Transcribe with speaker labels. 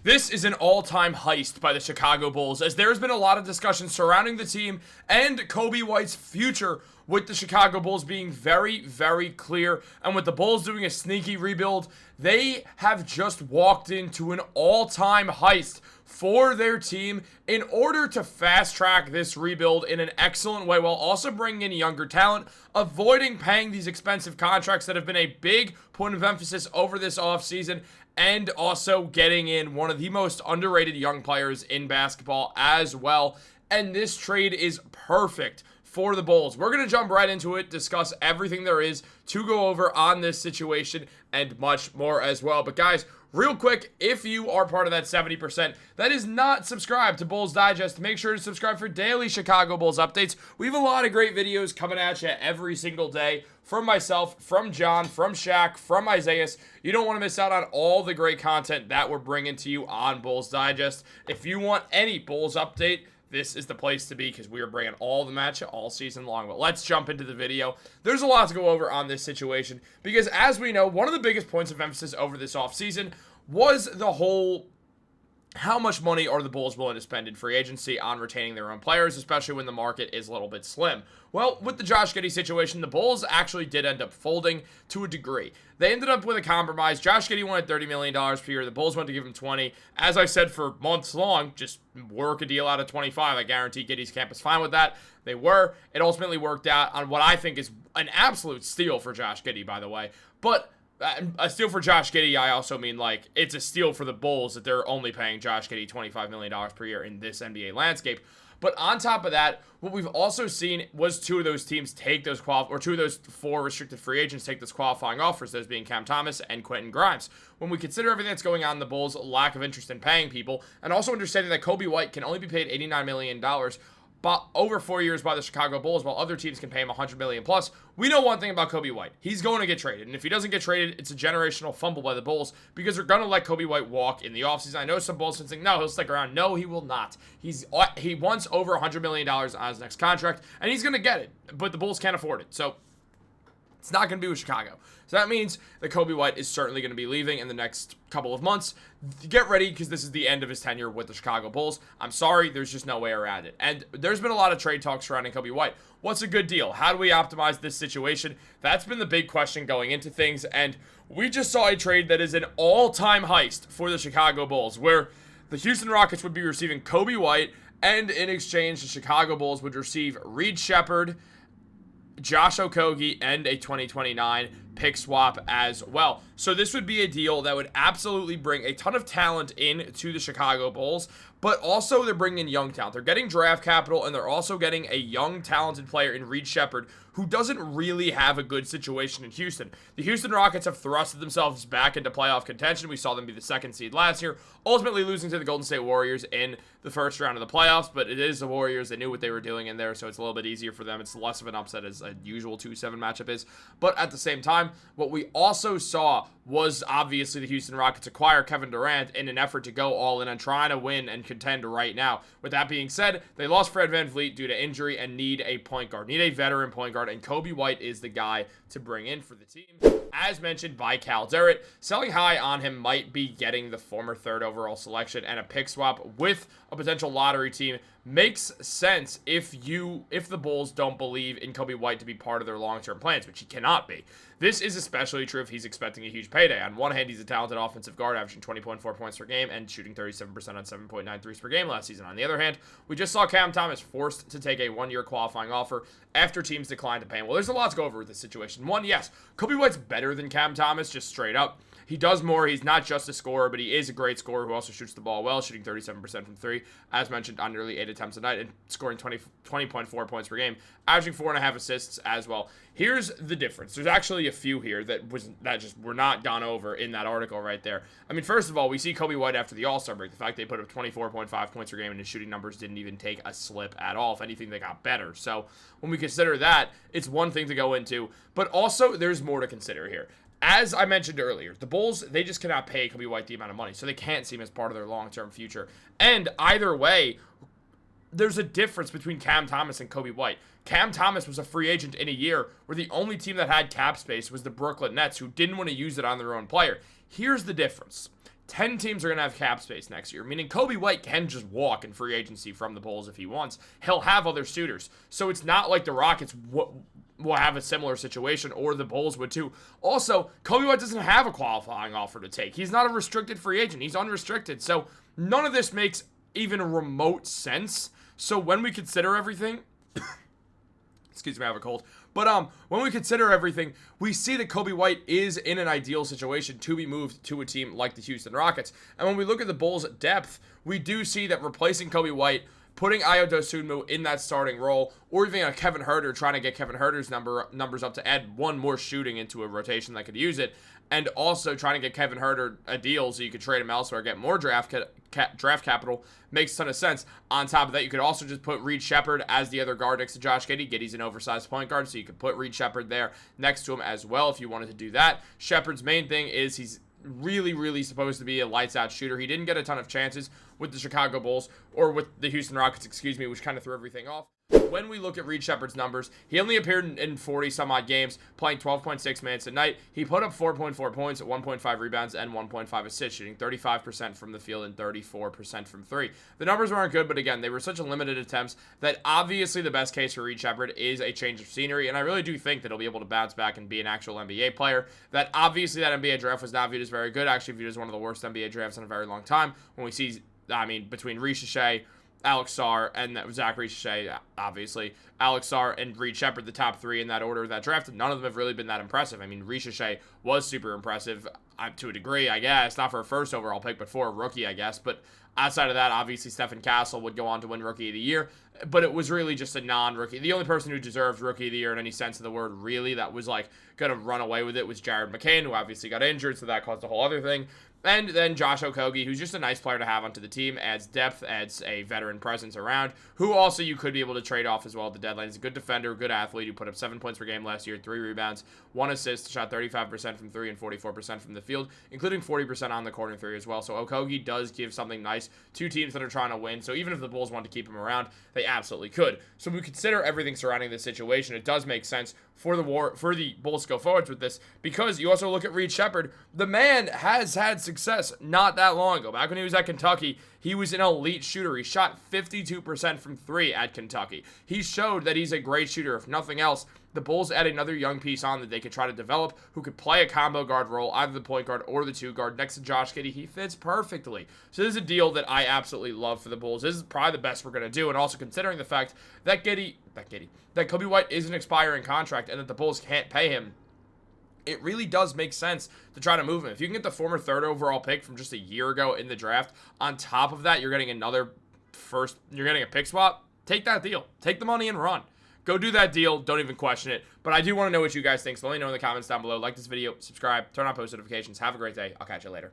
Speaker 1: This is an all-time heist by the Chicago Bulls, as there's been a lot of discussion surrounding the team and Coby White's future, with the Chicago Bulls being very, very clear. And with the Bulls doing a sneaky rebuild, they have just walked into an all-time heist for their team in order to fast-track this rebuild in an excellent way, while also bringing in younger talent, avoiding paying these expensive contracts that have been a big point of emphasis over this offseason, and also getting in one of the most underrated young players in basketball as well. And this trade is perfect for the Bulls. We're going to jump right into it, discuss everything there is to go over on this situation, and much more as well. But guys, real quick, if you are part of that 70% that is not subscribed to Bulls Digest, make sure to subscribe for daily Chicago Bulls updates. We have a lot of great videos coming at you every single day from myself, from John, from Shaq, from Isaiah. You don't want to miss out on all the great content that we're bringing to you on Bulls Digest. If you want any Bulls update, this is the place to be, because we are bringing all the match all season long. But let's jump into the video. There's a lot to go over on this situation, because as we know, one of the biggest points of emphasis over this offseason was the whole how much money are the Bulls willing to spend in free agency on retaining their own players, especially when the market is a little bit slim. Well, with the Josh Giddey situation, the Bulls actually did end up folding to a degree. They ended up with a compromise. Josh Giddey wanted $30 million per year. The Bulls wanted to give him 20. As I said for months long, just work a deal out of 25. I guarantee Giddey's camp is fine with that. They were. It ultimately worked out on what I think is an absolute steal for Josh Giddey, by the way. But a steal for Josh Giddey, I also mean, like, it's a steal for the Bulls that they're only paying Josh Giddey $25 million per year in this NBA landscape. But on top of that, what we've also seen was two of those teams take those two of those four restricted free agents take those qualifying offers, those being Cam Thomas and Quentin Grimes. When we consider everything that's going on in the Bulls' lack of interest in paying people, and also understanding that Coby White can only be paid $89 million but over 4 years by the Chicago Bulls, while other teams can pay him $100 million plus. We know one thing about Coby White. He's going to get traded. And if he doesn't get traded, it's a generational fumble by the Bulls, because they're going to let Coby White walk in the offseason. I know some Bulls fans think, no, he'll stick around. No, he will not. He wants over $100 million on his next contract, and he's going to get it. But the Bulls can't afford it. So it's not going to be with Chicago. So that means that Coby White is certainly going to be leaving in the next couple of months. Get ready, because this is the end of his tenure with the Chicago Bulls. I'm sorry, there's just no way around it. And there's been a lot of trade talk surrounding Coby White. What's a good deal? How do we optimize this situation? That's been the big question going into things. And we just saw a trade that is an all-time heist for the Chicago Bulls, where the Houston Rockets would be receiving Coby White, and in exchange, the Chicago Bulls would receive Reed Sheppard, Josh Okogie, and a 2029 pick swap as well. So this would be a deal that would absolutely bring a ton of talent in to the Chicago Bulls, but also they're bringing in young talent. They're getting draft capital, and they're also getting a young, talented player in Reed Sheppard, who doesn't really have a good situation in Houston. The Houston Rockets have thrusted themselves back into playoff contention. We saw them be the second seed last year, ultimately losing to the Golden State Warriors in the first round of the playoffs, but it is the Warriors. They knew what they were doing in there, so it's a little bit easier for them. It's less of an upset as a usual 2-7 matchup is. But at the same time, what we also saw was obviously the Houston Rockets acquire Kevin Durant in an effort to go all in on trying to win and contend right now. With that being said, they lost Fred VanVleet due to injury and need a point guard, need a veteran point guard, and Coby White is the guy to bring in for the team. As mentioned by Cal Derritt, selling high on him might be getting the former third overall selection, and a pick swap with a potential lottery team makes sense if the Bulls don't believe in Coby White to be part of their long-term plans, which he cannot be. This is especially true if he's expecting a huge payday. On one hand, he's a talented offensive guard, averaging 20.4 points per game and shooting 37% on 7.9 threes per game last season. On the other hand, we just saw Cam Thomas forced to take a one-year qualifying offer after teams declined to pay him. Well, there's a lot to go over with this situation. One, yes, Coby White's better than Cam Thomas, just straight up. He does more. He's not just a scorer, but he is a great scorer who also shoots the ball well, shooting 37% from three, as mentioned, on nearly 8 attempts a night, and scoring 20.4 points per game, averaging 4.5 assists as well. Here's the difference. There's actually a few here that just were not gone over in that article right there. I mean, first of all, we see Coby White after the All-Star break. The fact they put up 24.5 points per game and his shooting numbers didn't even take a slip at all. If anything, they got better. So when we consider that, it's one thing to go into, but also there's more to consider here. As I mentioned earlier, the Bulls, they just cannot pay Coby White the amount of money, so they can't see him as part of their long-term future. And either way, there's a difference between Cam Thomas and Coby White. Cam Thomas was a free agent in a year where the only team that had cap space was the Brooklyn Nets, who didn't want to use it on their own player. Here's the difference. 10 teams are going to have cap space next year, meaning Coby White can just walk in free agency from the Bulls if he wants. He'll have other suitors. So it's not like the Rockets will have a similar situation, or the Bulls would too. Also, Coby White doesn't have a qualifying offer to take. He's not a restricted free agent. He's unrestricted. So none of this makes even a remote sense. So when we consider everything, excuse me, I have a cold. But when we consider everything, we see that Coby White is in an ideal situation to be moved to a team like the Houston Rockets. And when we look at the Bulls' depth, we do see that replacing Coby White, putting Ayo Dosunmu in that starting role, or even a Kevin Huerter, trying to get Kevin Huerter's numbers up to add one more shooting into a rotation that could use it, and also trying to get Kevin Huerter a deal so you could trade him elsewhere, get more draft capital, makes a ton of sense. On top of that, you could also just put Reed Sheppard as the other guard next to Josh Giddey. Giddey's an oversized point guard, so you could put Reed Sheppard there next to him as well if you wanted to do that. Sheppard's main thing is he's really supposed to be a lights-out shooter. He didn't get a ton of chances with the Chicago Bulls, or with the Houston Rockets, excuse me, which kind of threw everything off. When we look at Reed Sheppard's numbers, he only appeared in 40-some-odd games, playing 12.6 minutes a night. He put up 4.4 points, 1.5 rebounds, and 1.5 assists, shooting 35% from the field and 34% from three. The numbers weren't good, but again, they were such a limited attempts that obviously the best case for Reed Sheppard is a change of scenery, and I really do think that he'll be able to bounce back and be an actual NBA player. That obviously that NBA draft was not viewed as very good, actually viewed as one of the worst NBA drafts in a very long time. When we see, between Ricochet, Alex Sarr, and Zach Ricochet, obviously. Alex Sarr and Reed Sheppard, the top three in that order of that draft. None of them have really been that impressive. Ricochet was super impressive to a degree, I guess. Not for a first overall pick, but for a rookie, I guess. But outside of that, obviously, Stephen Castle would go on to win Rookie of the Year. But it was really just a non-rookie. The only person who deserved Rookie of the Year in any sense of the word, really, that was, going to run away with it was Jared McCain, who obviously got injured, so that caused a whole other thing. And then Josh Okogie, who's just a nice player to have onto the team, adds depth, adds a veteran presence around, who also you could be able to trade off as well at the deadline. He's a good defender, good athlete, who put up 7 points per game last year, 3 rebounds, 1 assist, shot 35% from 3 and 44% from the field, including 40% on the corner 3 as well. So Okogie does give something nice to teams that are trying to win. So even if the Bulls want to keep him around, they absolutely could. So when we consider everything surrounding this situation, it does make sense for the Bulls to go forwards with this, because you also look at Reed Sheppard. The man has had success not that long ago. Back when he was at Kentucky, he was an elite shooter. He shot 52% from 3 at Kentucky. He showed that he's a great shooter. If nothing else, the Bulls add another young piece on that they could try to develop, who could play a combo guard role, either the point guard or the 2 guard next to Josh Giddey. He fits perfectly. So this is a deal that I absolutely love for the Bulls. This is probably the best we're going to do, and also considering the fact that that Coby White is an expiring contract and that the Bulls can't pay him, it really does make sense to try to move him. If you can get the former 3rd overall pick from just a year ago in the draft, on top of that, you're getting you're getting a pick swap, take that deal. Take the money and run. Go do that deal. Don't even question it. But I do want to know what you guys think, so let me know in the comments down below. Like this video, subscribe, turn on post notifications. Have a great day. I'll catch you later.